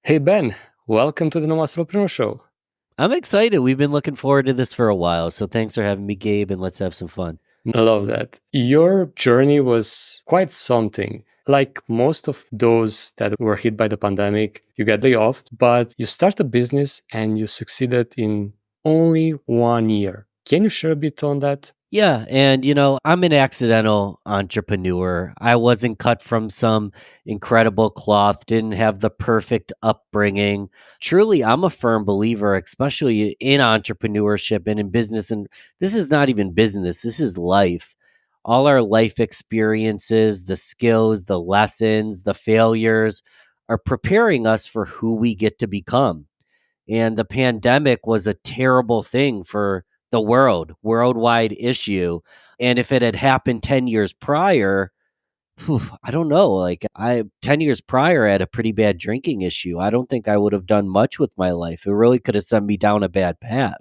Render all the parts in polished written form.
Hey Ben, welcome to the Nomad Entrepreneur Show. I'm excited. We've been looking forward to this for a while. So thanks for having me, Gabe, and let's have some fun. I love that. Your journey was quite something. Like most of those that were hit by the pandemic, you get laid off, but you start a business and you succeeded in only 1 year. Can you share a bit on that? Yeah, and I'm an accidental entrepreneur. I wasn't cut from some incredible cloth, didn't have the perfect upbringing. Truly, I'm a firm believer, especially in entrepreneurship and in business. And this is not even business, this is life. All our life experiences, the skills, the lessons, the failures are preparing us for who we get to become. And the pandemic was a terrible thing for the worldwide issue. And if it had happened 10 years prior, I don't know. Like, 10 years prior, I had a pretty bad drinking issue. I don't think I would have done much with my life. It really could have sent me down a bad path.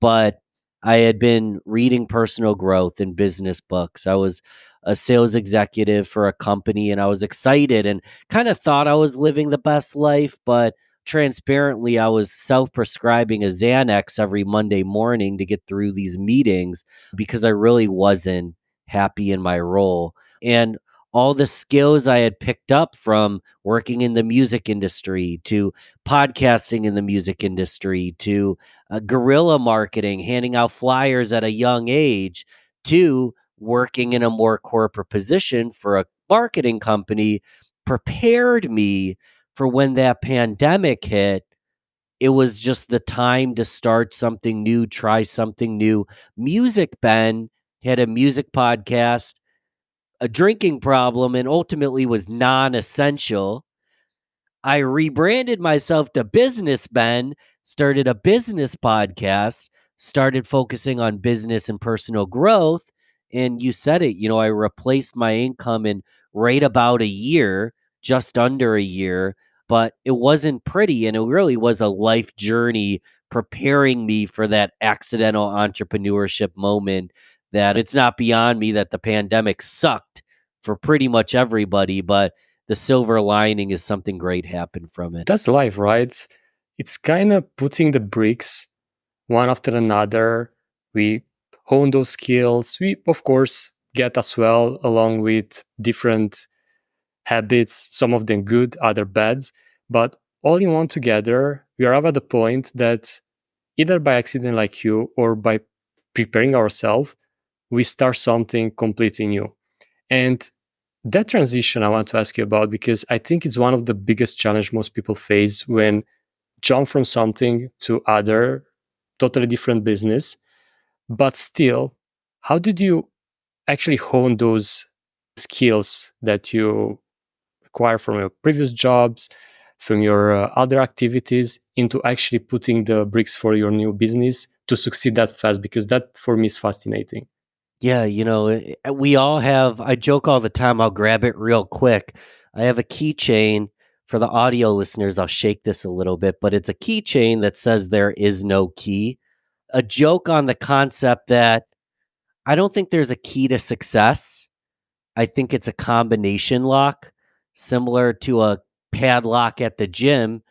But I had been reading personal growth and business books. I was a sales executive for a company and I was excited and kind of thought I was living the best life, but transparently, I was self prescribing a Xanax every Monday morning to get through these meetings because I really wasn't happy in my role. And all the skills I had picked up from working in the music industry to podcasting in the music industry to guerrilla marketing, handing out flyers at a young age, to working in a more corporate position for a marketing company prepared me for when that pandemic hit. It was just the time to start something new, try something new. Music, Ben, had a music podcast, a drinking problem, and ultimately was non essential. I rebranded myself to Business Ben, started a business podcast, started focusing on business and personal growth. And you said it, I replaced my income in right about a year, just under a year, but it wasn't pretty. And it really was a life journey preparing me for that accidental entrepreneurship moment. That it's not beyond me that the pandemic sucked for pretty much everybody, but the silver lining is something great happened from it. That's life, right? It's kind of putting the bricks one after another. We hone those skills. We, of course, get as well along with different habits, some of them good, other bad. But all in one together, we arrive at the point that either by accident like you or by preparing ourselves, we start something completely new. And that transition I want to ask you about because I think it's one of the biggest challenge most people face when jump from something to other, totally different business. But still, how did you actually hone those skills that you acquire from your previous jobs, from your other activities, into actually putting the bricks for your new business to succeed that fast? Because that for me is fascinating. Yeah, we all have, I joke all the time, I'll grab it real quick. I have a keychain for the audio listeners. I'll shake this a little bit, but it's a keychain that says there is no key. A joke on the concept that I don't think there's a key to success. I think it's a combination lock, similar to a padlock at the gym,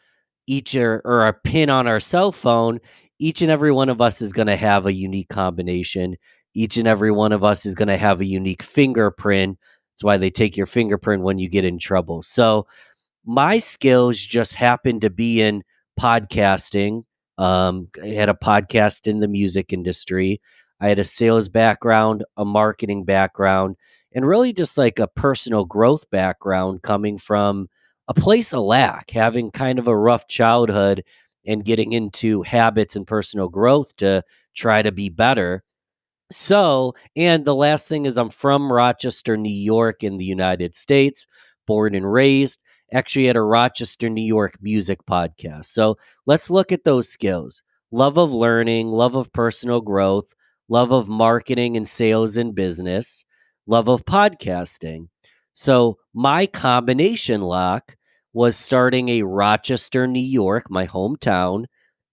each or a pin on our cell phone. Each and every one of us is going to have a unique combination. Each and every one of us is going to have a unique fingerprint. That's why they take your fingerprint when you get in trouble. So my skills just happen to be in podcasting. I had a podcast in the music industry. I had a sales background, a marketing background, and really just like a personal growth background coming from a place of lack, having kind of a rough childhood and getting into habits and personal growth to try to be better. So, and the last thing is I'm from Rochester, New York in the United States, born and raised, actually at a Rochester, New York music podcast. So let's look at those skills: love of learning, love of personal growth, love of marketing and sales and business, love of podcasting. So my combination lock was starting a Rochester, New York, my hometown,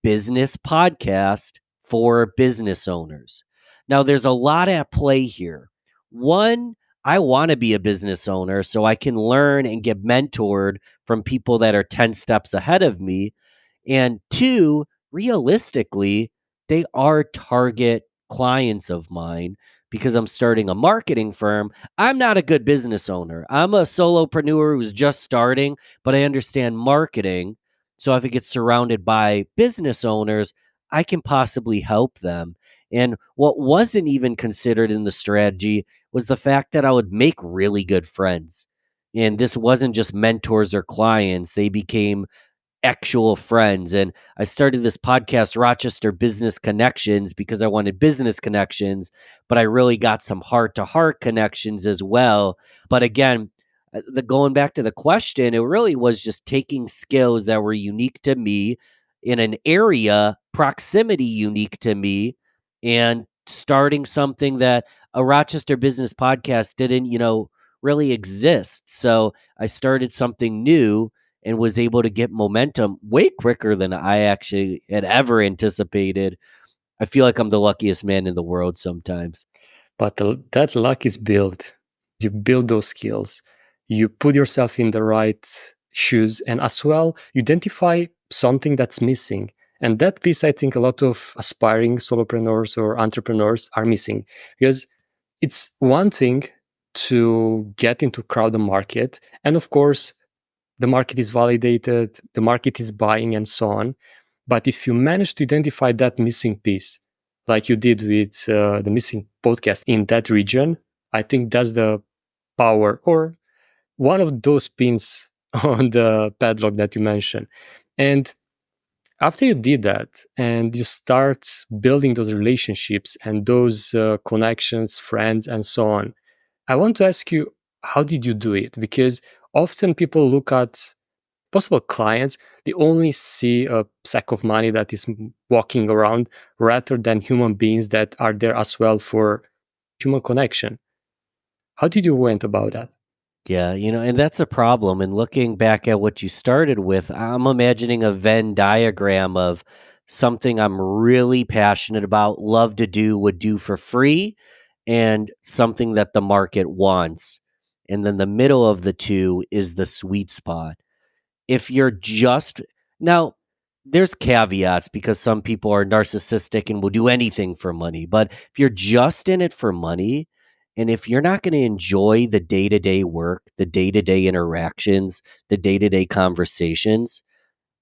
business podcast for business owners. Now, there's a lot at play here. One, I want to be a business owner so I can learn and get mentored from people that are 10 steps ahead of me. And two, realistically, they are target clients of mine because I'm starting a marketing firm. I'm not a good business owner. I'm a solopreneur who's just starting, but I understand marketing. So if it gets surrounded by business owners, I can possibly help them. And what wasn't even considered in the strategy was the fact that I would make really good friends. And this wasn't just mentors or clients, they became actual friends. And I started this podcast, Rochester Business Connections, because I wanted business connections, but I really got some heart to heart connections as well. But again, the going back to the question, it really was just taking skills that were unique to me in an area, proximity unique to me, and starting something that a Rochester Business podcast didn't, really exist. So I started something new and was able to get momentum way quicker than I actually had ever anticipated. I feel like I'm the luckiest man in the world sometimes. But that luck is built. You build those skills. You put yourself in the right shoes, and as well, you identify something that's missing. And that piece, I think a lot of aspiring solopreneurs or entrepreneurs are missing, because it's one thing to get into crowded market. And of course, the market is validated, the market is buying, and so on. But if you manage to identify that missing piece, like you did with the missing podcast in that region, I think that's the power or one of those pins on the padlock that you mentioned. And after you did that and you start building those relationships and those connections, friends, and so on, I want to ask you, how did you do it? Because often people look at possible clients, they only see a sack of money that is walking around rather than human beings that are there as well for human connection. How did you went about that? Yeah, and that's a problem. And looking back at what you started with, I'm imagining a Venn diagram of something I'm really passionate about, love to do, would do for free, and something that the market wants. And then the middle of the two is the sweet spot. If you're just now, there's caveats because some people are narcissistic and will do anything for money. But if you're just in it for money, and if you're not going to enjoy the day to day work, the day to day interactions, the day to day conversations,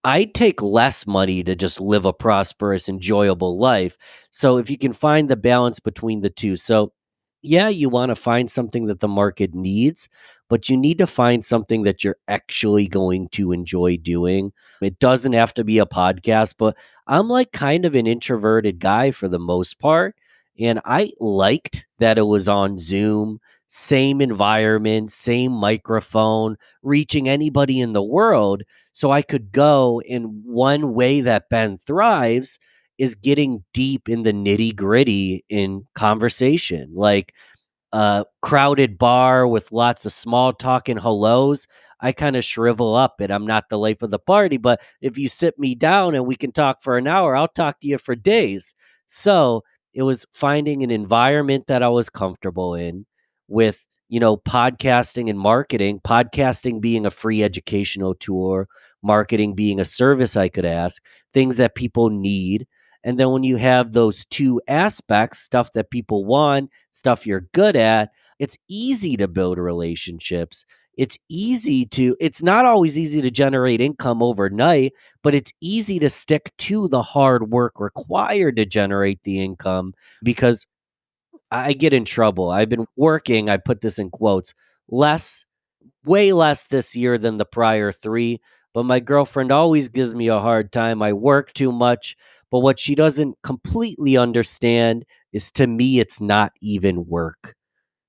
I'd take less money to just live a prosperous, enjoyable life. So if you can find the balance between the two. So yeah, you want to find something that the market needs, but you need to find something that you're actually going to enjoy doing. It doesn't have to be a podcast, but I'm like kind of an introverted guy for the most part. And I liked that it was on Zoom, same environment, same microphone, reaching anybody in the world. So I could go in one way that Ben thrives is getting deep in the nitty gritty in conversation. Like a crowded bar with lots of small talk and hellos, I kind of shrivel up and I'm not the life of the party. But if you sit me down and we can talk for an hour, I'll talk to you for days. So it was finding an environment that I was comfortable in with, podcasting and marketing, podcasting being a free educational tool, marketing being a service I could ask, things that people need. And then when you have those two aspects, stuff that people want, stuff you're good at, it's easy to build relationships. It's not always easy to generate income overnight, but it's easy to stick to the hard work required to generate the income because I get in trouble. I've been working, I put this in quotes, less, way less this year than the prior three. But my girlfriend always gives me a hard time. I work too much. But what she doesn't completely understand is to me, it's not even work.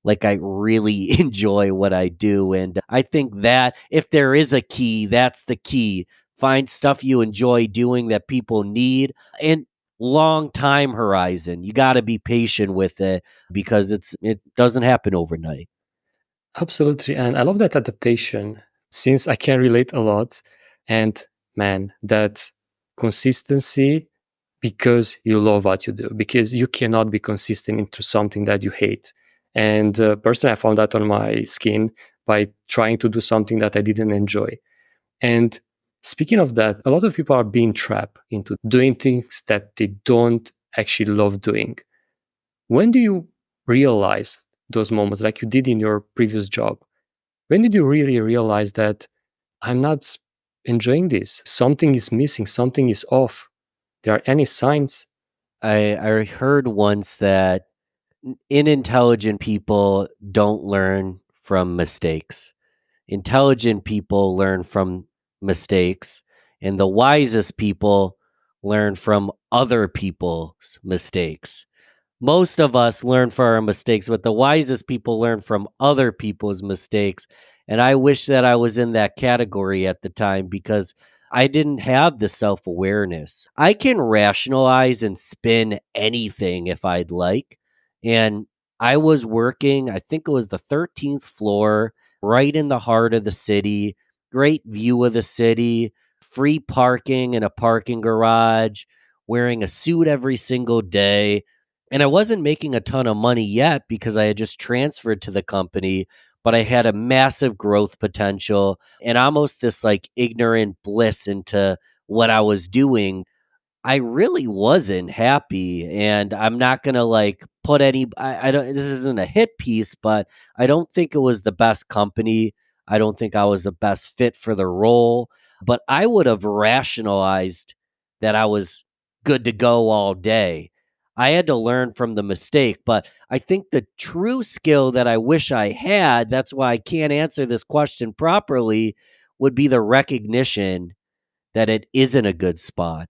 Like I really enjoy what I do. And I think that if there is a key, that's the key. Find stuff you enjoy doing that people need and long time horizon. You got to be patient with it because it doesn't happen overnight. Absolutely. And I love that adaptation since I can relate a lot. And man, that consistency because you love what you do, because you cannot be consistent into something that you hate. And personally, I found that on my skin by trying to do something that I didn't enjoy. And speaking of that, a lot of people are being trapped into doing things that they don't actually love doing. When do you realize those moments, like you did in your previous job? When did you really realize that I'm not enjoying this? Something is missing, something is off. There are any signs? I heard once that unintelligent people don't learn from mistakes. Intelligent people learn from mistakes, and the wisest people learn from other people's mistakes. Most of us learn from our mistakes, but the wisest people learn from other people's mistakes. And I wish that I was in that category at the time because I didn't have the self awareness. I can rationalize and spin anything if I'd like. And I was working, I think it was the 13th floor, right in the heart of the city, great view of the city, free parking in a parking garage, wearing a suit every single day, and I wasn't making a ton of money yet because I had just transferred to the company, but I had a massive growth potential and almost this like ignorant bliss into what I was doing. I really wasn't happy, and I'm not gonna like put any. I don't. This isn't a hit piece, but I don't think it was the best company. I don't think I was the best fit for the role. But I would have rationalized that I was good to go all day. I had to learn from the mistake, but I think the true skill that I wish I had, that's why I can't answer this question properly, would be the recognition that it isn't a good spot.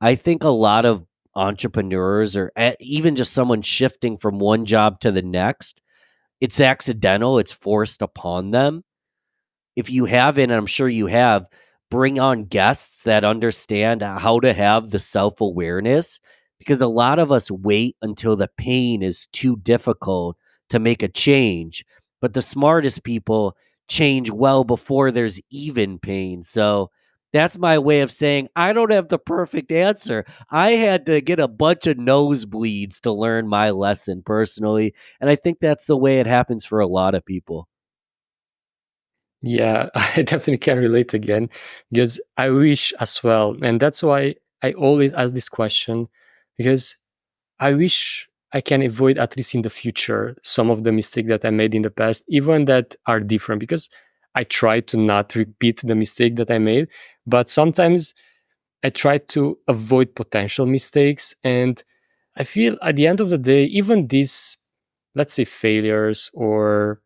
I think a lot of entrepreneurs or even just someone shifting from one job to the next, it's accidental, it's forced upon them. If you haven't, and I'm sure you have, bring on guests that understand how to have the self awareness because a lot of us wait until the pain is too difficult to make a change. But the smartest people change well before there's even pain. So that's my way of saying I don't have the perfect answer. I had to get a bunch of nosebleeds to learn my lesson personally. And I think that's the way it happens for a lot of people. Yeah, I definitely can relate again because I wish as well. And that's why I always ask this question because I wish I can avoid, at least in the future, some of the mistakes that I made in the past, even that are different, because I try to not repeat the mistake that I made. But sometimes I try to avoid potential mistakes. And I feel at the end of the day, even these, let's say, failures or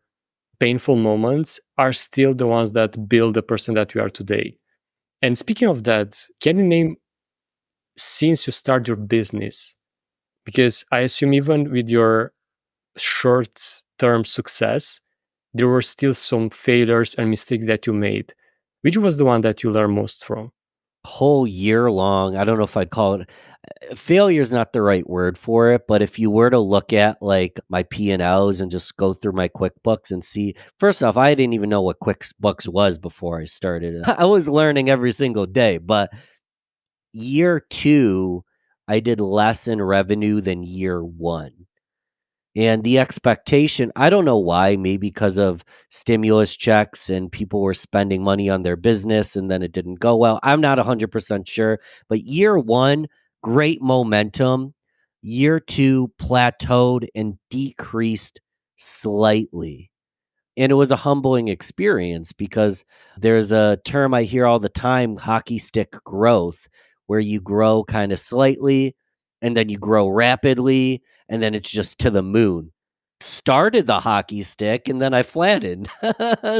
painful moments are still the ones that build the person that we are today. And speaking of that, can you name, since you start your business, because I assume even with your short term success, there were still some failures and mistakes that you made. Which was the one that you learned most from? Whole year long, I don't know if I'd call it failure is not the right word for it, but if you were to look at like my P&Ls and just go through my QuickBooks and see, first off, I didn't even know what QuickBooks was before I started. I was learning every single day, but year 2, I did less in revenue than year 1. And the expectation, I don't know why, maybe because of stimulus checks and people were spending money on their business and then it didn't go well. I'm not 100% sure. But year 1, great momentum. Year 2, plateaued and decreased slightly. And it was a humbling experience because there's a term I hear all the time, hockey stick growth, where you grow kind of slightly and then you grow rapidly and then it's just to the moon. Started the hockey stick and then I flattened.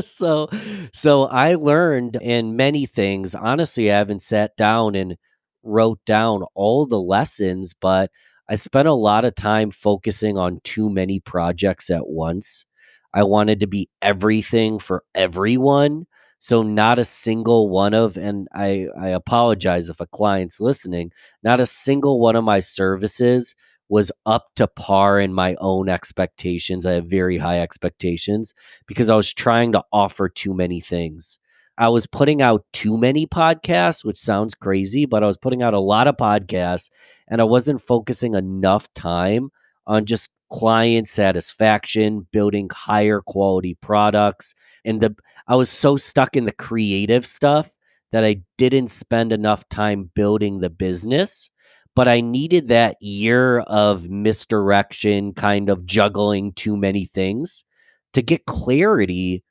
so so I learned in many things. Honestly, I haven't sat down and wrote down all the lessons, but I spent a lot of time focusing on too many projects at once. I wanted to be everything for everyone. So not a single one of, and I apologize if a client's listening, not a single one of my services was up to par in my own expectations. I have very high expectations because I was trying to offer too many things. I was putting out too many podcasts, which sounds crazy, but I was putting out a lot of podcasts and I wasn't focusing enough time on just client satisfaction, building higher quality products. And I was so stuck in the creative stuff that I didn't spend enough time building the business. But I needed that year of misdirection, kind of juggling too many things to get clarity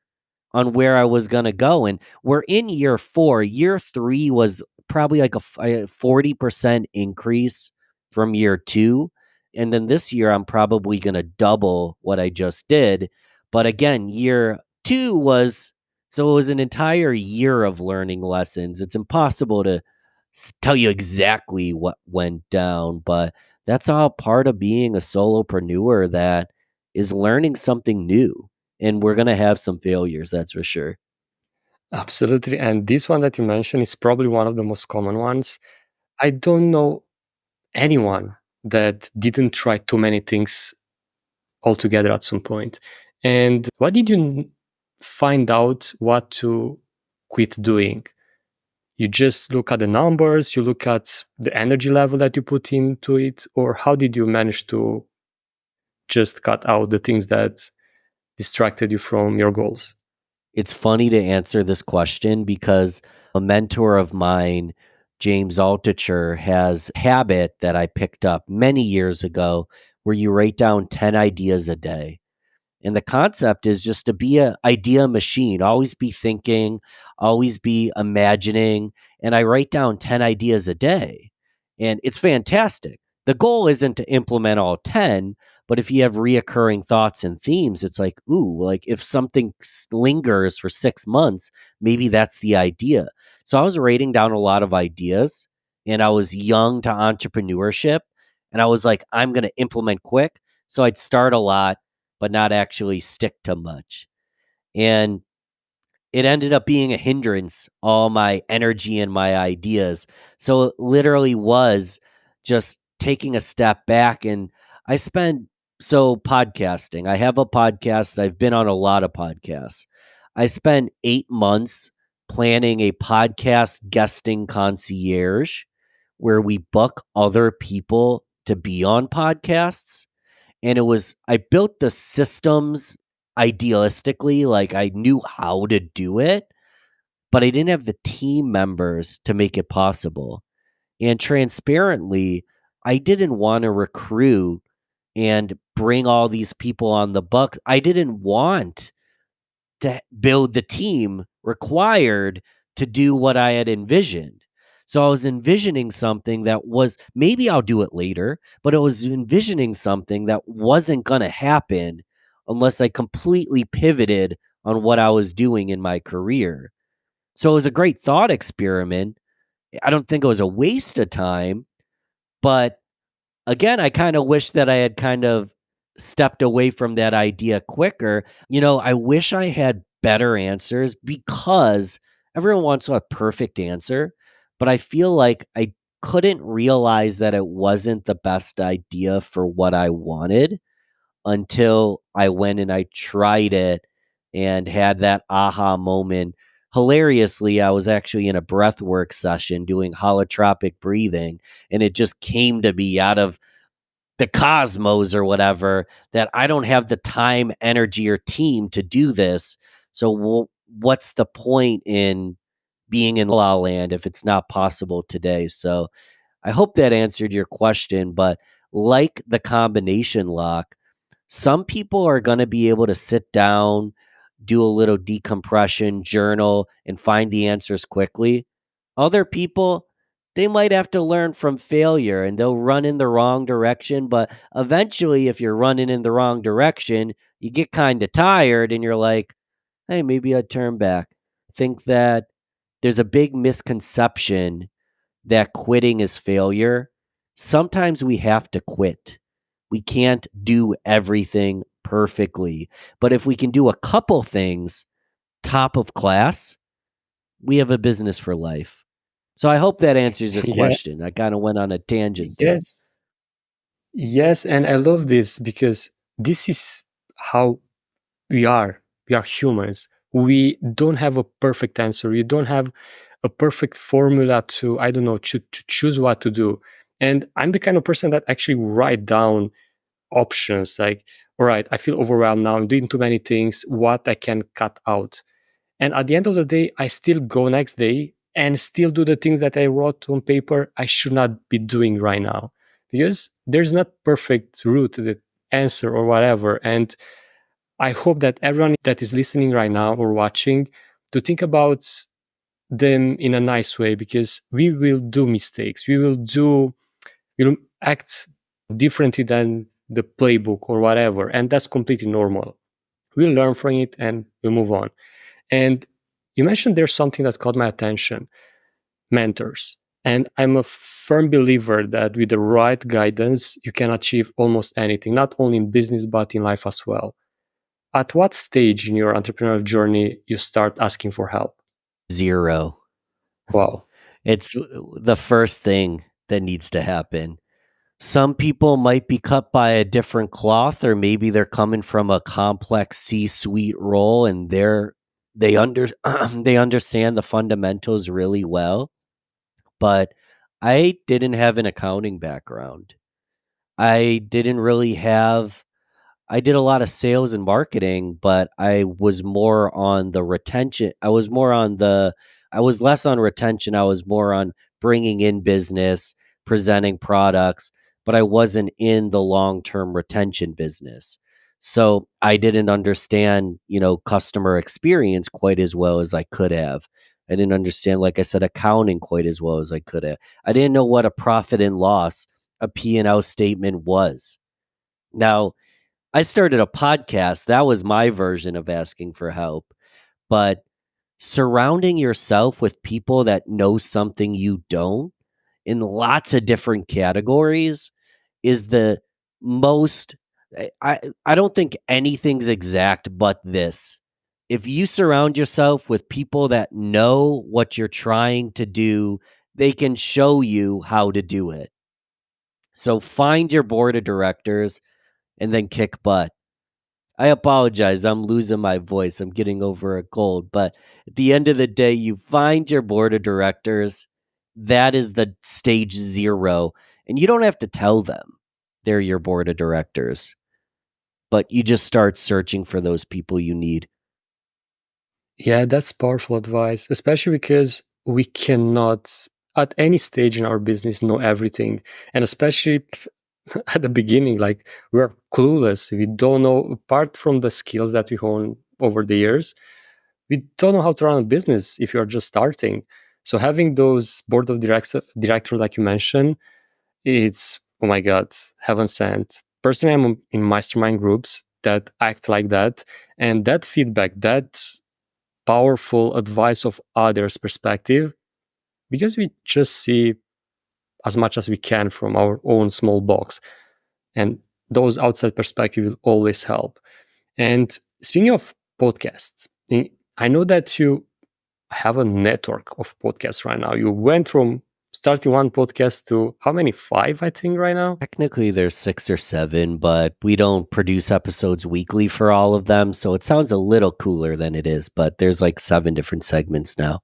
on where I was going to go. And we're in year 4. Year 3 was probably like a 40% increase from year 2. And then this year, I'm probably going to double what I just did. But again, year 2 was, so it was an entire year of learning lessons. It's impossible to tell you exactly what went down, but that's all part of being a solopreneur, that is learning something new. And we're going to have some failures, that's for sure. Absolutely. And this one that you mentioned is probably one of the most common ones. I don't know anyone that didn't try too many things altogether at some point. And what did you find out what to quit doing? You just look at the numbers, you look at the energy level that you put into it, or how did you manage to just cut out the things that distracted you from your goals? It's funny to answer this question because a mentor of mine, James Altucher, has a habit that I picked up many years ago where you write down 10 ideas a day. And the concept is just to be an idea machine, always be thinking, always be imagining. And I write down 10 ideas a day. And it's fantastic. The goal isn't to implement all 10, but if you have reoccurring thoughts and themes, it's like, ooh, like if something lingers for 6 months, maybe that's the idea. So I was writing down a lot of ideas, and I was young to entrepreneurship. And I was like, I'm going to implement quick. So I'd start a lot but not actually stick to much. And it ended up being a hindrance, all my energy and my ideas. So it literally was just taking a step back. And I spent, so podcasting, I have a podcast. I've been on a lot of podcasts. I spent 8 months planning a podcast guesting concierge where we book other people to be on podcasts. And it was, I built the systems idealistically, like I knew how to do it, but I didn't have the team members to make it possible. And transparently, I didn't want to recruit and bring all these people on the books. I didn't want to build the team required to do what I had envisioned. So I was envisioning something that was, maybe I'll do it later, but I was envisioning something that wasn't going to happen unless I completely pivoted on what I was doing in my career. So it was a great thought experiment. I don't think it was a waste of time, but again, I kind of wish that I had kind of stepped away from that idea quicker. I wish I had better answers because everyone wants a perfect answer, but I feel like I couldn't realize that it wasn't the best idea for what I wanted until I went and I tried it and had that aha moment. Hilariously, I was actually in a breathwork session doing holotropic breathing, and it just came to me out of the cosmos or whatever that I don't have the time, energy, or team to do this. So what's the point in being in La La Land if it's not possible today? So I hope that answered your question. But like the combination lock, some people are going to be able to sit down, do a little decompression, journal, and find the answers quickly. Other people, they might have to learn from failure and they'll run in the wrong direction. But eventually, if you're running in the wrong direction, you get kind of tired and you're like, hey, maybe I'd turn back. I think that there's a big misconception that quitting is failure. Sometimes we have to quit. We can't do everything perfectly. But if we can do a couple things top of class, we have a business for life. So I hope that answers your Yeah, question. I kind of went on a tangent there. yes. Yes, and I love this because this is how we are. We are humans. We don't have a perfect answer. We don't have a perfect formula to, I don't know, to choose what to do. And I'm the kind of person that actually write down options like, all right, I feel overwhelmed now, I'm doing too many things, what I can cut out. And at the end of the day, I still go next day and still do the things that I wrote on paper I should not be doing right now. Because there's not perfect route to the answer or whatever. And I hope that everyone that is listening right now or watching to think about them in a nice way, because we will do mistakes. We'll act differently than the playbook or whatever. And that's completely normal. We'll learn from it and we'll move on. And you mentioned there's something that caught my attention: mentors. And I'm a firm believer that with the right guidance, you can achieve almost anything, not only in business, but in life as well. At what stage in your entrepreneurial journey you start asking for help? Zero. Wow. It's the first thing that needs to happen. Some people might be cut by a different cloth, or maybe they're coming from a complex C-suite role and they under they understand the fundamentals really well. But I didn't have an accounting background. I didn't really have I did a lot of sales and marketing, but I was more on the retention. I was less on retention. I was more on bringing in business, presenting products, but I wasn't in the long-term retention business. So I didn't understand, customer experience quite as well as I could have. I didn't understand, like I said, accounting quite as well as I could have. I didn't know what a profit and loss, a P&L statement was. Now, I started a podcast. That was my version of asking for help. But surrounding yourself with people that know something you don't in lots of different categories is the most. I don't think anything's exact but this. If you surround yourself with people that know what you're trying to do, they can show you how to do it. So find your board of directors and then kick butt. I apologize. I'm losing my voice. I'm getting over a cold. But at the end of the day, you find your board of directors. That is the stage zero. And you don't have to tell them they're your board of directors, but you just start searching for those people you need. Yeah, that's powerful advice, especially because we cannot, at any stage in our business, know everything. And especially at the beginning, like we're clueless. We don't know, apart from the skills that we hone over the years, we don't know how to run a business if you're just starting. So having those board of director, like you mentioned, it's, oh my God, heaven sent. Personally, I'm in mastermind groups that act like that. And that feedback, that powerful advice of others' perspective, because we just see as much as we can from our own small box. And those outside perspective will always help. And speaking of podcasts, I know that you have a network of podcasts right now. You went from starting one podcast to how many? Five, I think, right now. Technically, there's 6 or 7, but we don't produce episodes weekly for all of them. So it sounds a little cooler than it is, but there's like 7 different segments now.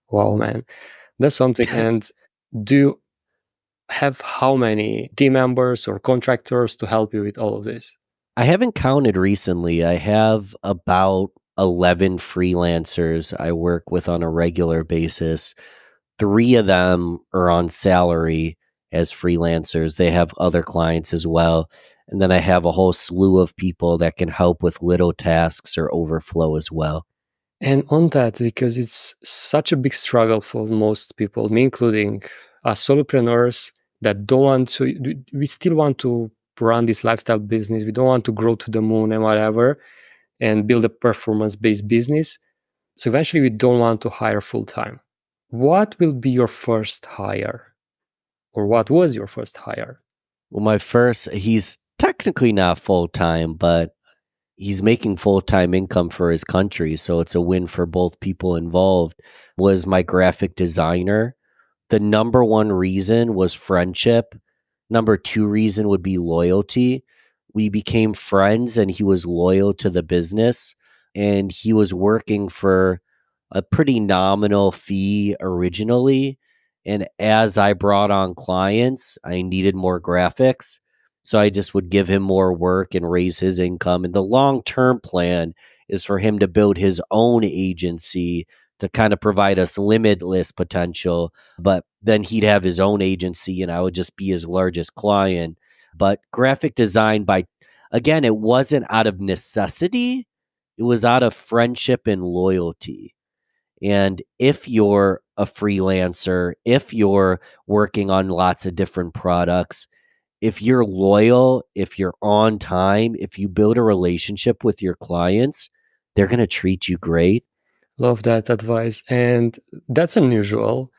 Wow, man, that's something. And do you have how many team members or contractors to help you with all of this? I haven't counted recently. I have about 11 freelancers I work with on a regular basis. 3 of them are on salary as freelancers. They have other clients as well. And then I have a whole slew of people that can help with little tasks or overflow as well. And on that, because it's such a big struggle for most people, me including, as solopreneurs that don't want to, we still want to run this lifestyle business. We don't want to grow to the moon and whatever and build a performance based business. So eventually, we don't want to hire full time. What will be your first hire? Or what was your first hire? Well, he's technically not full time, but he's making full time income for his country. So it's a win for both people involved. Was my graphic designer. The number one reason was friendship. Number two reason would be loyalty. We became friends and he was loyal to the business and he was working for a pretty nominal fee originally. And as I brought on clients, I needed more graphics. So I just would give him more work and raise his income. And the long term plan is for him to build his own agency to kind of provide us limitless potential. But then he'd have his own agency and I would just be his largest client. But graphic design, again, it wasn't out of necessity, it was out of friendship and loyalty. And if you're a freelancer, if you're working on lots of different products, if you're loyal, if you're on time, if you build a relationship with your clients, they're going to treat you great. Love that advice. And that's unusual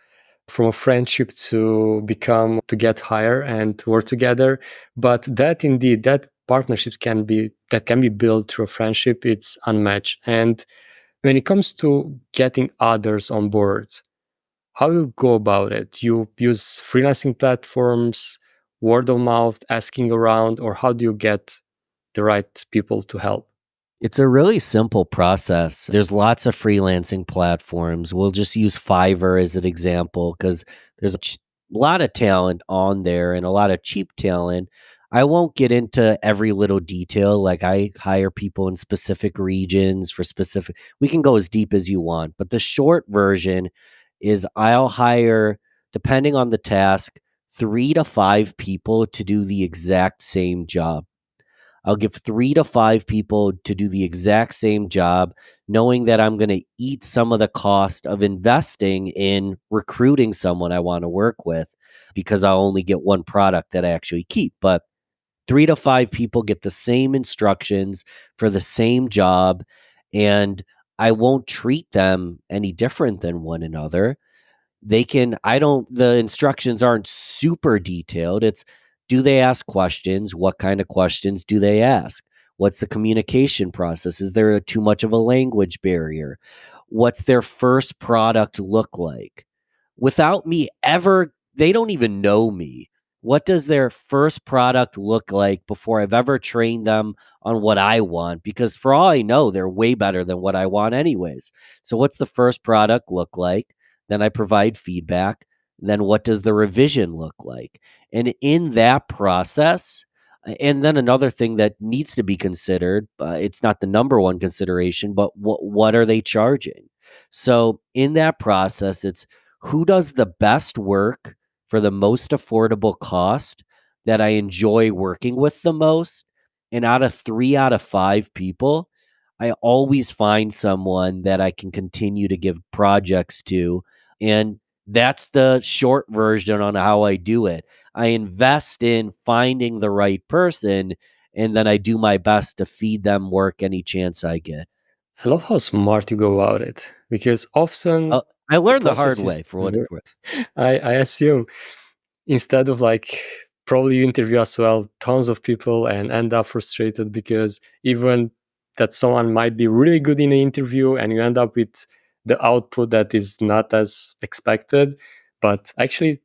from a friendship to become to get higher and work together. But that indeed, that partnerships can be built through a friendship. It's unmatched. And when it comes to getting others on board, how you go about it? You use freelancing platforms, word of mouth, asking around, or how do you get the right people to help? It's a really simple process. There's lots of freelancing platforms. We'll just use Fiverr as an example because there's a lot of talent on there and a lot of cheap talent. I won't get into every little detail. Like I hire people in specific regions for specific, we can go as deep as you want. But the short version is I'll hire, depending on the task, 3 to 5 people to do the exact same job. I'll give 3 to 5 people to do the exact same job, knowing that I'm going to eat some of the cost of investing in recruiting someone I want to work with because I'll only get one product that I actually keep. But 3 to 5 people get the same instructions for the same job, and I won't treat them any different than one another. They can, I don't, the instructions aren't super detailed. It's, do they ask questions? What kind of questions do they ask? What's the communication process? Is there too much of a language barrier? What's their first product look like? Without me ever, they don't even know me. What does their first product look like before I've ever trained them on what I want? Because for all I know, they're way better than what I want, anyways. So, what's the first product look like? Then I provide feedback. Then, what does the revision look like? And in that process, and then another thing that needs to be considered, it's not the number one consideration, but what are they charging? So, in that process, it's who does the best work for the most affordable cost that I enjoy working with the most. And out of 3 out of 5 people, I always find someone that I can continue to give projects to. And that's the short version on how I do it. I invest in finding the right person, and then I do my best to feed them work any chance I get. I love how smart you go about it because often I the learned the hard process way is for what it's worth. I assume instead of like probably you interview as well tons of people and end up frustrated because even that someone might be really good in an interview and you end up with the output that is not as expected, but actually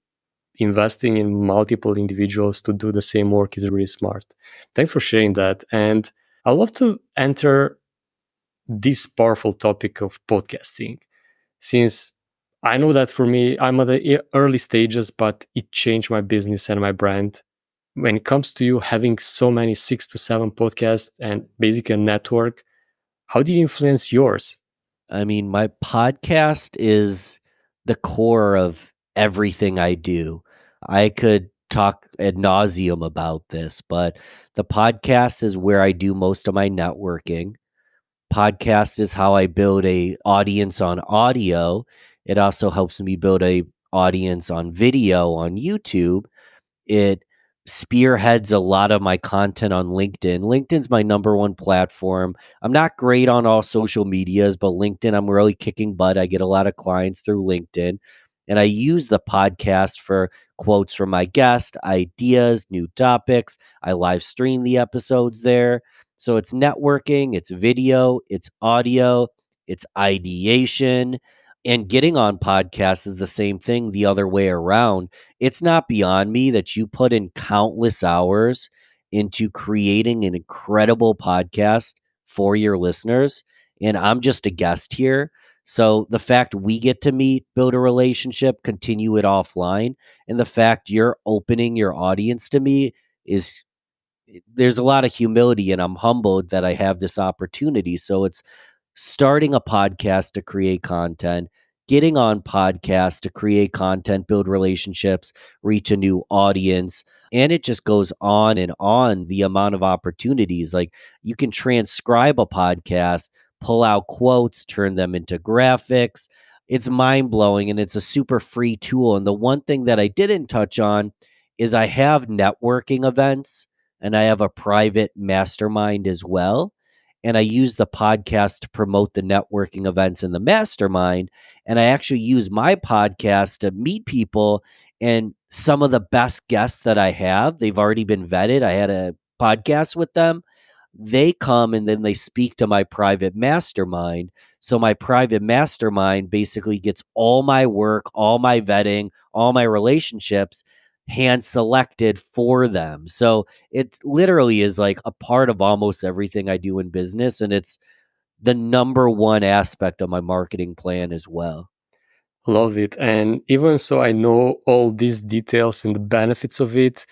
investing in multiple individuals to do the same work is really smart. Thanks for sharing that. And I'd love to enter this powerful topic of podcasting since I know that for me, I'm at the early stages, but it changed my business and my brand. When it comes to you having so many 6 to 7 podcasts and basically a network, how do you influence yours? I mean, my podcast is the core of everything I do. I could talk ad nauseum about this, but the podcast is where I do most of my networking. Podcast is how I build a audience on audio. It also helps me build a audience on video on YouTube. It spearheads a lot of my content on LinkedIn. LinkedIn's my number one platform. I'm not great on all social medias, but LinkedIn, I'm really kicking butt. I get a lot of clients through LinkedIn. And I use the podcast for quotes from my guest, ideas, new topics. I live stream the episodes there. So it's networking, it's video, it's audio, it's ideation. And getting on podcasts is the same thing the other way around. It's not beyond me that you put in countless hours into creating an incredible podcast for your listeners. And I'm just a guest here. So the fact we get to meet, build a relationship, continue it offline, and the fact you're opening your audience to me is there's a lot of humility, and I'm humbled that I have this opportunity. So it's starting a podcast to create content, getting on podcasts to create content, build relationships, reach a new audience. And it just goes on the amount of opportunities. Like you can transcribe a podcast, pull out quotes, turn them into graphics. It's mind blowing and it's a super free tool. And the one thing that I didn't touch on is I have networking events and I have a private mastermind as well, and I use the podcast to promote the networking events in the mastermind. And I actually use my podcast to meet people. And some of the best guests that I have, they've already been vetted. I had a podcast with them. They come and then they speak to my private mastermind. So my private mastermind basically gets all my work, all my vetting, all my relationships hand selected for them. So it literally is like a part of almost everything I do in business. And it's the number one aspect of my marketing plan as well. Love it. And even so, I know all these details and the benefits of it.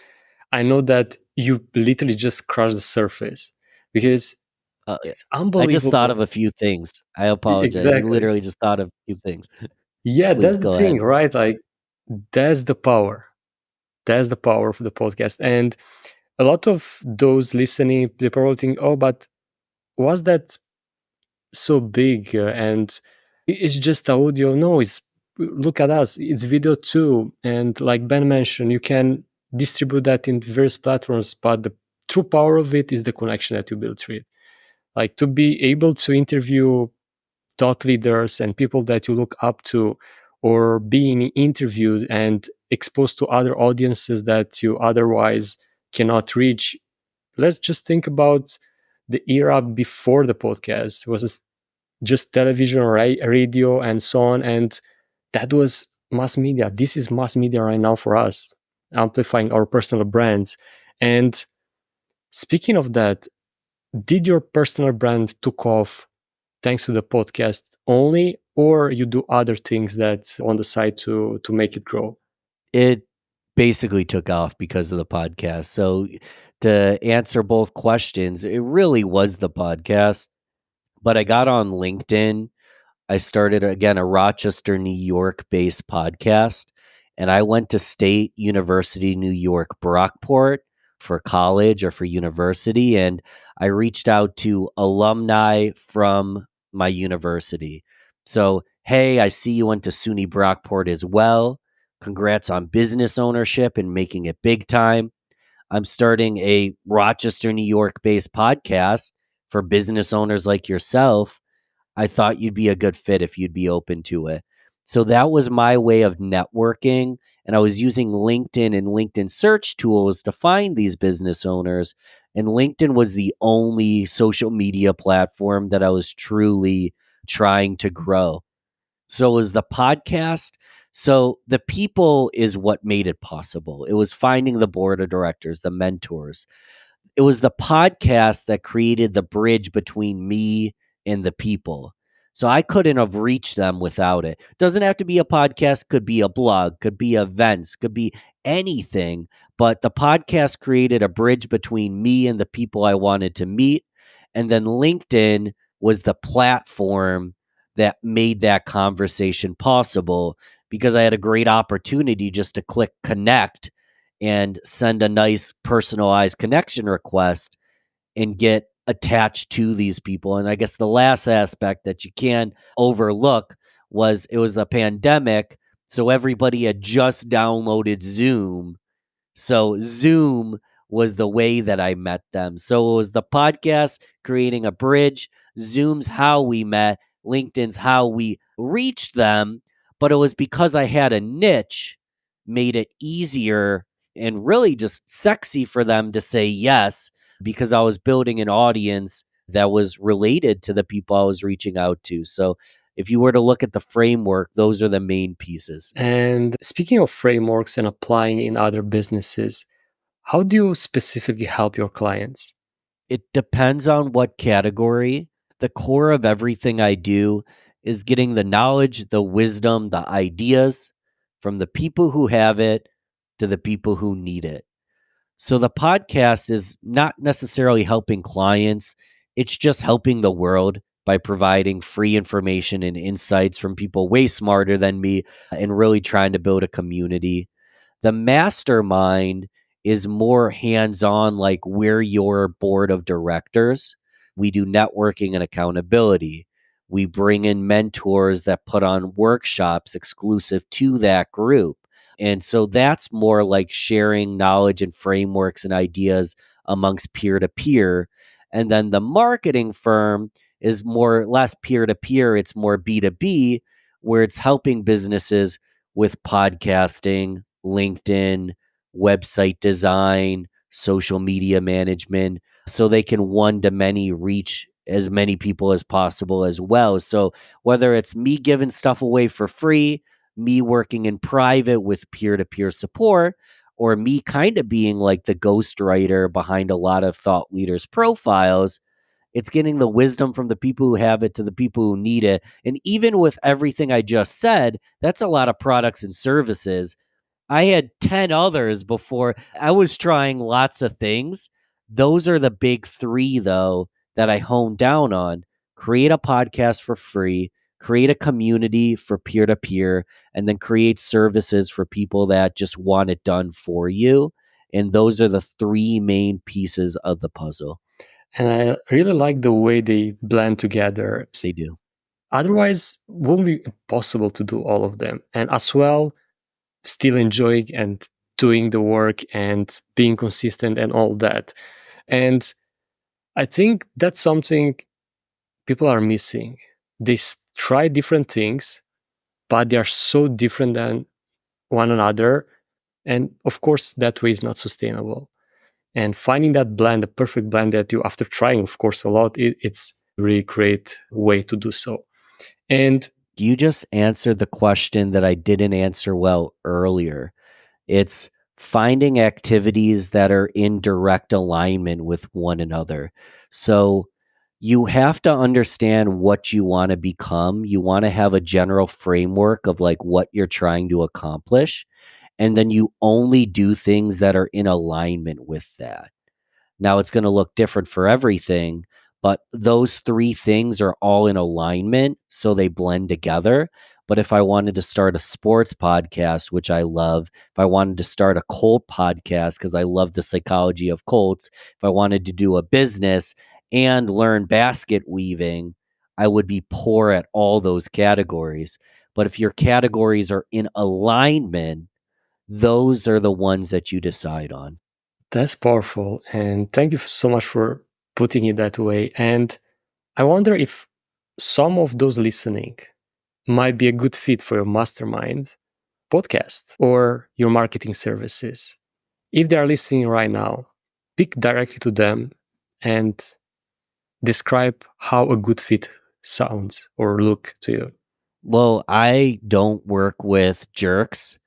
I know that you literally just scratched the surface because Yeah. it's I just thought of unbelievable. a few things. I apologize. I Exactly. literally just thought of a few things. Yeah, Please that's the go thing, ahead. right? Like, that's the power. That's the power of the podcast. And a lot of those listening, they probably think, oh, but was that so big? And it's just audio. No, it's look at us. It's video too. And like Ben mentioned, you can distribute that in various platforms, but the true power of it is the connection that you build through it. Like to be able to interview thought leaders and people that you look up to, or being interviewed and exposed to other audiences that you otherwise cannot reach. Let's just think about the era before the podcast. It was just television, radio, and so on. And that was mass media. This is mass media right now for us, amplifying our personal brands. And speaking of that, did your personal brand took off thanks to the podcast only, or you do other things that on the side to make it grow? It basically took off because of the podcast. So to answer both questions, it really was the podcast. But I got on LinkedIn. I started again a Rochester, New York based podcast. And I went to State University, New York, Brockport for college or for university. And I reached out to alumni from my university. So, hey, I see you went to SUNY Brockport as well. Congrats on business ownership and making it big time. I'm starting a Rochester, New York based podcast for business owners like yourself. I thought you'd be a good fit if you'd be open to it. So that was my way of networking. And I was using LinkedIn and LinkedIn search tools to find these business owners. And LinkedIn was the only social media platform that I was truly trying to grow. So was the podcast. So the people is what made it possible. It was finding the board of directors, the mentors. It was the podcast that created the bridge between me and the people. So I couldn't have reached them without it. Doesn't have to be a podcast, could be a blog, could be events, could be anything. But the podcast created a bridge between me and the people I wanted to meet. And then LinkedIn was the platform that made that conversation possible because I had a great opportunity just to click connect and send a nice personalized connection request and get attached to these people. And I guess the last aspect that you can overlook was it was the pandemic. So everybody had just downloaded Zoom, so Zoom was the way that I met them. So it was the podcast creating a bridge. Zoom's how we met. LinkedIn's how we reached them. But it was because I had a niche, made it easier and really just sexy for them to say yes because I was building an audience that was related to the people I was reaching out to. So if you were to look at the framework, those are the main pieces. And speaking of frameworks and applying in other businesses, how do you specifically help your clients? It depends on what category. The core of everything I do is getting the knowledge, the wisdom, the ideas from the people who have it to the people who need it. So the podcast is not necessarily helping clients, it's just helping the world by providing free information and insights from people way smarter than me and really trying to build a community. The mastermind is more hands on, like we're your board of directors. We do networking and accountability. We bring in mentors that put on workshops exclusive to that group. And so that's more like sharing knowledge and frameworks and ideas amongst peer to peer. And then the marketing firm is more less peer to peer, it's more B2B, where it's helping businesses with podcasting, LinkedIn, website design, social media management, so they can one to many reach as many people as possible as well. So whether it's me giving stuff away for free, me working in private with peer to peer support, or me kind of being like the ghostwriter behind a lot of thought leaders' profiles, it's getting the wisdom from the people who have it to the people who need it. And even with everything I just said, that's a lot of products and services. I had 10 others before. I was trying lots of things. Those are the big three, though, that I honed down on. Create a podcast for free, create a community for peer to peer, and then create services for people that just want it done for you. And those are the three main pieces of the puzzle. And I really like the way they blend together. They do. Otherwise, it won't be possible to do all of them. And as well, still enjoying and doing the work and being consistent and all that. And I think that's something people are missing. They try different things, but they are so different than one another. And of course, that way is not sustainable. And finding that blend, the perfect blend that you, after trying, of course, a lot, it's a really great way to do so. And you just answered the question that I didn't answer well earlier. It's finding activities that are in direct alignment with one another. So you have to understand what you want to become. You want to have a general framework of like what you're trying to accomplish. And then you only do things that are in alignment with that. Now it's going to look different for everything, but those three things are all in alignment, so they blend together. But if I wanted to start a sports podcast, which I love, if I wanted to start a Colt podcast because I love the psychology of Colts, if I wanted to do a business and learn basket weaving, I would be poor at all those categories. But if your categories are in alignment, those are the ones that you decide on. that's powerful. And thank you so much for putting it that way. And I wonder if some of those listening might be a good fit for your mastermind podcast or your marketing services. If they are listening right now, speak directly to them and describe how a good fit sounds or look to you. Well, I don't work with jerks.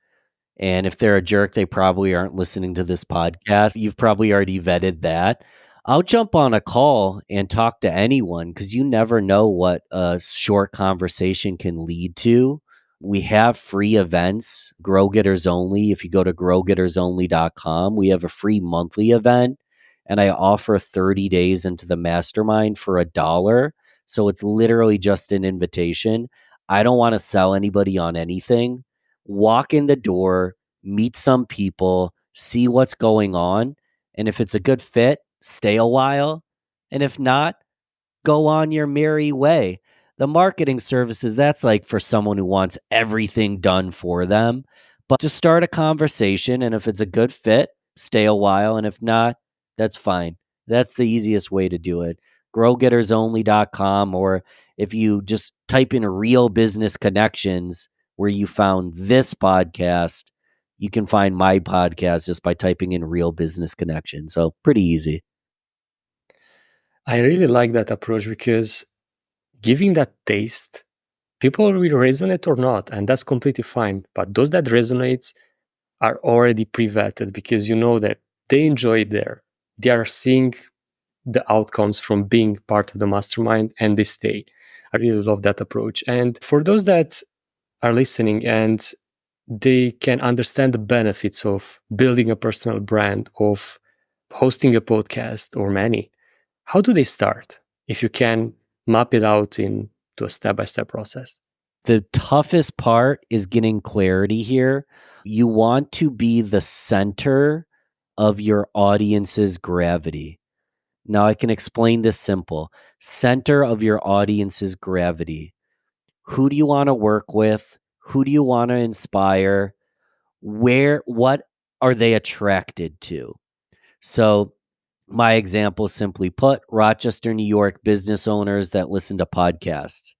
And if they're a jerk, they probably aren't listening to this podcast. You've probably already vetted that. I'll jump on a call and talk to anyone because you never know what a short conversation can lead to. We have free events, Grow Getters Only. If you go to growgettersonly.com, we have a free monthly event and I offer 30 days into the mastermind for $1. So it's literally just an invitation. I don't want to sell anybody on anything. Walk in the door, meet some people, see what's going on. And if it's a good fit, stay a while. And if not, go on your merry way. The marketing services, that's like for someone who wants everything done for them. But just start a conversation. And if it's a good fit, stay a while. And if not, that's fine. That's the easiest way to do it. GrowGettersOnly.com, or if you just type in real business connections where you found this podcast, you can find my podcast just by typing in real business connection. So pretty easy. I really like that approach because giving that taste, people will resonate or not, and that's completely fine. But those that resonates are already pre-vetted because you know that they enjoy it there. They are seeing the outcomes from being part of the mastermind and they stay. I really love that approach. And for those that are listening and they can understand the benefits of building a personal brand, of hosting a podcast or many, how do they start? If you can map it out into a step-by-step process. The toughest part is getting clarity here. You want to be the center of your audience's gravity. Now, I can explain this simple. Center of your audience's gravity. Who do you want to work with? Who do you want to inspire? What are they attracted to? So, my example, simply put, Rochester, New York business owners that listen to podcasts.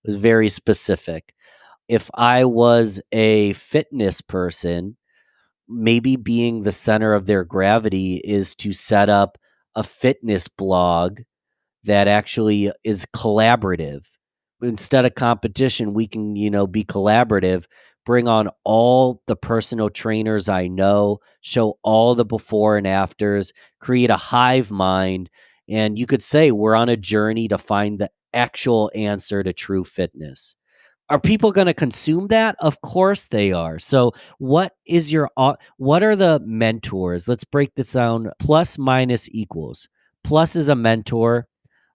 It was very specific. If I was a fitness person, maybe being the center of their gravity is to set up a fitness blog that actually is collaborative. Instead of competition, we can, be collaborative, bring on all the personal trainers I know, show all the before and afters, create a hive mind. And you could say we're on a journey to find the actual answer to true fitness. Are people going to consume that? Of course they are. So, what are the mentors? Let's break this down. Plus, minus, equals. Plus is a mentor,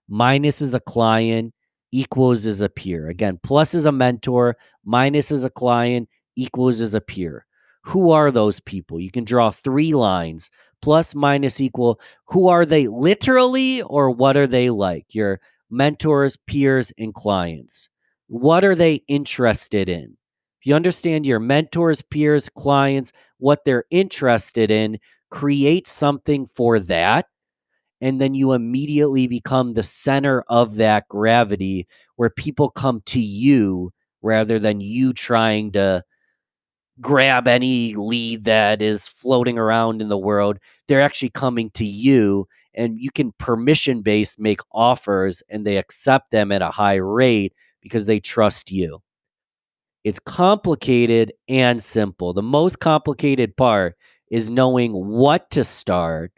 minus is a client, equals is a peer. Again, plus is a mentor, minus is a client, equals is a peer. Who are those people? You can draw 3 lines. Plus, minus, equal. Who are they literally, or what are they like? Your mentors, peers, and clients. What are they interested in? If you understand your mentors, peers, clients, what they're interested in, create something for that. And then you immediately become the center of that gravity where people come to you rather than you trying to grab any lead that is floating around in the world. They're actually coming to you, and you can permission based make offers and they accept them at a high rate because they trust you. It's complicated and simple. The most complicated part is knowing what to start.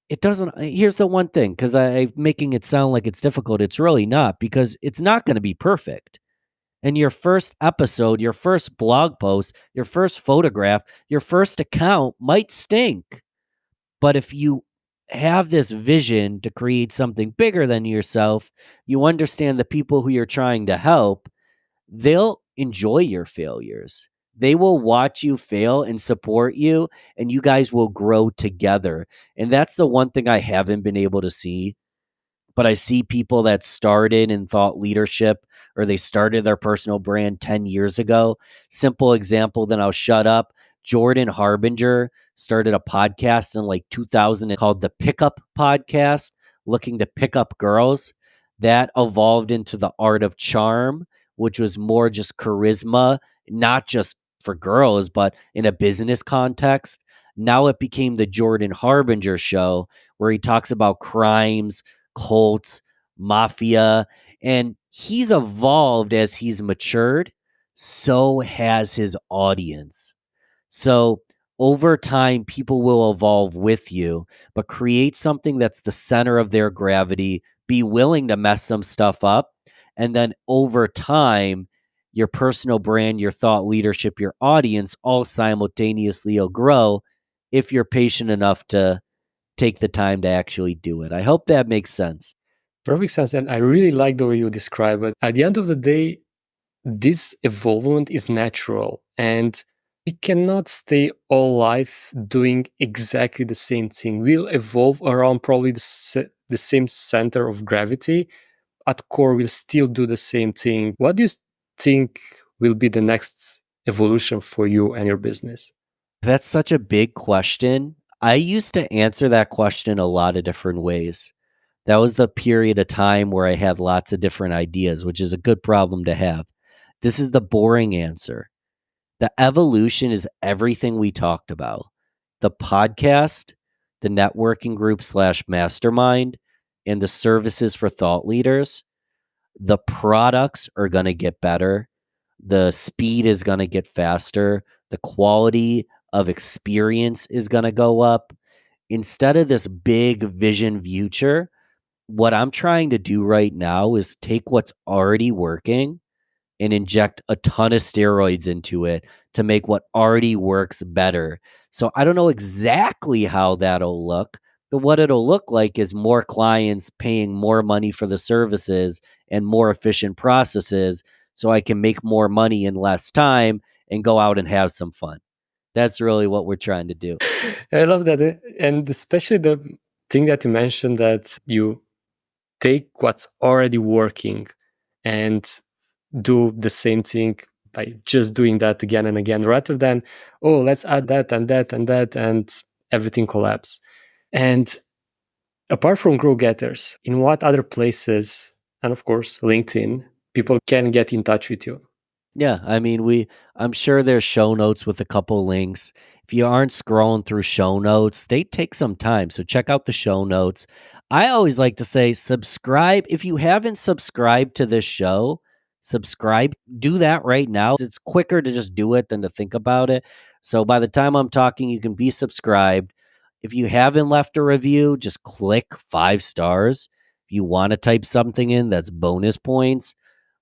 It doesn't. Here's the one thing, because I'm making it sound like it's difficult. It's really not, because it's not going to be perfect. And your first episode, your first blog post, your first photograph, your first account might stink. But if you have this vision to create something bigger than yourself, you understand the people who you're trying to help, they'll enjoy your failures. They will watch you fail and support you, and you guys will grow together. And that's the one thing I haven't been able to see. But I see people that started in thought leadership, or they started their personal brand 10 years ago. Simple example, then I'll shut up. Jordan Harbinger started a podcast in like 2000 called the Pickup Podcast, looking to pick up girls. That evolved into the Art of Charm, which was more just charisma, not just for girls, but in a business context. Now it became the Jordan Harbinger Show, where he talks about crimes, cults, mafia, and he's evolved as he's matured. So has his audience. So over time, people will evolve with you, but create something that's the center of their gravity, be willing to mess some stuff up. And then over time, your personal brand, your thought leadership, your audience all simultaneously will grow if you're patient enough to take the time to actually do it. I hope that makes sense. Perfect sense. And I really like the way you describe it. At the end of the day, this evolvement is natural, and we cannot stay all life doing exactly the same thing. We'll evolve around probably the same center of gravity. At core, we'll still do the same thing. What do you think will be the next evolution for you and your business? That's such a big question. I used to answer that question a lot of different ways. That was the period of time where I had lots of different ideas, which is a good problem to have. This is the boring answer. The evolution is everything we talked about: the podcast, the networking group slash mastermind, and the services for thought leaders. The products are going to get better. The speed is going to get faster. The quality of experience is going to go up. Instead of this big vision future, what I'm trying to do right now is take what's already working and inject a ton of steroids into it to make what already works better. So I don't know exactly how that'll look, But what it'll look like is more clients paying more money for the services and more efficient processes so I can make more money in less time and go out and have some fun. That's really what we're trying to do. I love that. And especially the thing that you mentioned, that you take what's already working and do the same thing by just doing that again and again, rather than, oh, let's add that and that and that, and everything collapse. And apart from Grow Getters, in what other places, and of course, LinkedIn, people can get in touch with you? Yeah, I mean, I'm sure there's show notes with a couple links. If you aren't scrolling through show notes, they take some time. So check out the show notes. I always like to say subscribe. If you haven't subscribed to this show, subscribe. Do that right now. It's quicker to just do it than to think about it. So by the time I'm talking, you can be subscribed. If you haven't left a review, just click 5 stars. If you want to type something in, that's bonus points.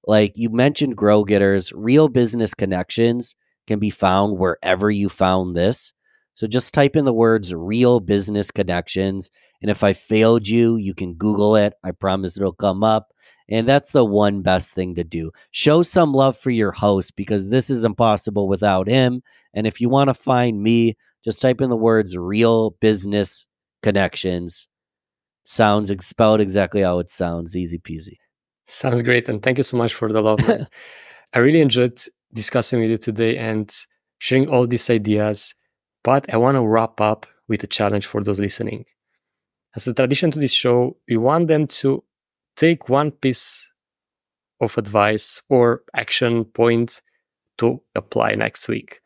Like you mentioned, Grow Getters, real business connections can be found wherever you found this. So just type in the words real business connections. And if I failed you, you can Google it. I promise it'll come up. And that's the one best thing to do. Show some love for your host because this is impossible without him. And if you want to find me, just type in the words real business connections. Sounds spelled exactly how it sounds. Easy peasy. Sounds great. And thank you so much for the love, man. I really enjoyed discussing with you today and sharing all these ideas. But I want to wrap up with a challenge for those listening. As a tradition to this show, we want them to take one piece of advice or action point to apply next week.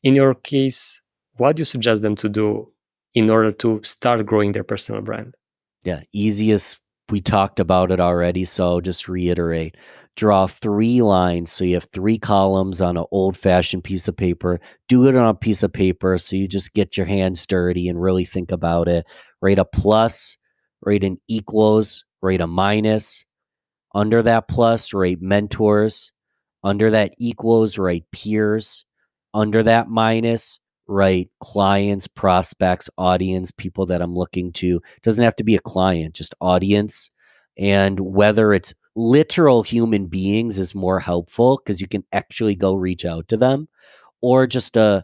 In your case, what do you suggest them to do in order to start growing their personal brand? Yeah, easiest. We talked about it already, so I'll just reiterate. Draw 3 lines. So you have 3 columns on an old fashioned piece of paper. Do it on a piece of paper so you just get your hands dirty and really think about it. Write a plus, write an equals, write a minus. Under that plus, write mentors. Under that equals, write peers. Under that minus, write clients, prospects, audience, people that I'm looking to. It doesn't have to be a client, just audience. And whether it's literal human beings is more helpful because you can actually go reach out to them, or just a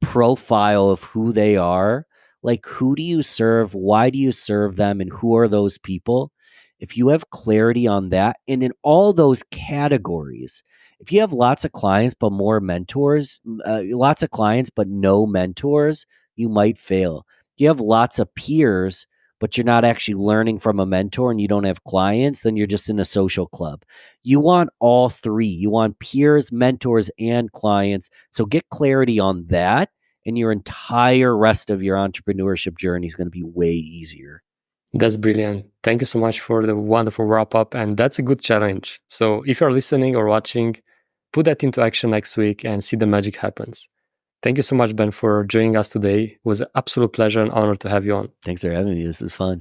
profile of who they are. Like, who do you serve? Why do you serve them? And who are those people? If you have clarity on that, and in all those categories, if you have lots of clients, but more mentors, lots of clients, but no mentors, you might fail. If you have lots of peers, but you're not actually learning from a mentor and you don't have clients, then you're just in a social club. You want all three. You want peers, mentors, and clients. So get clarity on that, and your entire rest of your entrepreneurship journey is going to be way easier. That's brilliant. Thank you so much for the wonderful wrap up. And that's a good challenge. So if you're listening or watching, put that into action next week and see the magic happens. Thank you so much, Ben, for joining us today. It was an absolute pleasure and honor to have you on. Thanks for having me. This was fun.